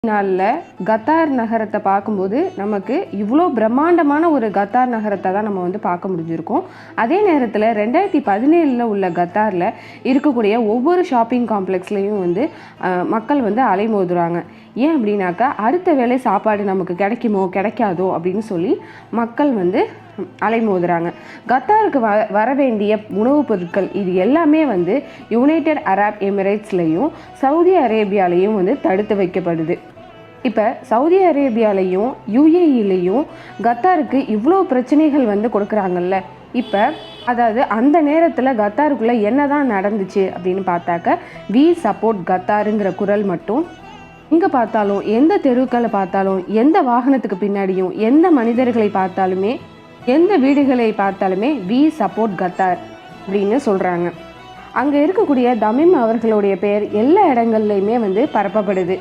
நாளில் கத்தார் நகரத்தை பார்க்கும்போது நமக்கு இவ்வளோ பிரம்மாண்டமான ஒரு கத்தார் நகரத்தை தான் நம்ம வந்து பார்க்க முடிஞ்சிருக்கோம். அதே நேரத்தில் 2017 உள்ள கத்தாரில் இருக்கக்கூடிய ஒவ்வொரு ஷாப்பிங் காம்ப்ளெக்ஸ்லேயும் வந்து மக்கள் வந்து அலைமோதுறாங்க. ஏன் அப்படின்னாக்கா, அடுத்த வேளை சாப்பாடு நமக்கு கிடைக்குமோ கிடைக்காதோ அப்படின்னு சொல்லி மக்கள் வந்து அலைமோதுறாங்க. கத்தாருக்கு வர வேண்டிய உணவுப் பொருட்கள் இது எல்லாமே வந்து யுனைடெட் அரப் எமிரேட்ஸ்லையும் சவுதி அரேபியாலையும் வந்து தடுத்து வைக்கப்படுது. இப்போ சவுதி அரேபியாலையும் யுஏஇலையும் கத்தாருக்கு இவ்வளோ பிரச்சனைகள் வந்து கொடுக்குறாங்கல்ல. இப்போ அதாவது அந்த நேரத்தில் கத்தாருக்குள்ளே என்ன தான் நடந்துச்சு அப்படின்னு பார்த்தாக்க, வி சப்போர்ட் கத்தாருங்கிற குரல் மட்டும் எங்கே பார்த்தாலும், எந்த தெருக்களை பார்த்தாலும், எந்த வாகனத்துக்கு பின்னாடியும், எந்த மனிதர்களை பார்த்தாலுமே, எந்த வீடுகளை பார்த்தாலுமே வி சப்போர்ட் கத்தார் அப்படின்னு சொல்கிறாங்க. அங்கே இருக்கக்கூடிய தமீம் அவர்களுடைய பெயர் எல்லா இடங்கள்லையுமே வந்து பரப்பப்படுது.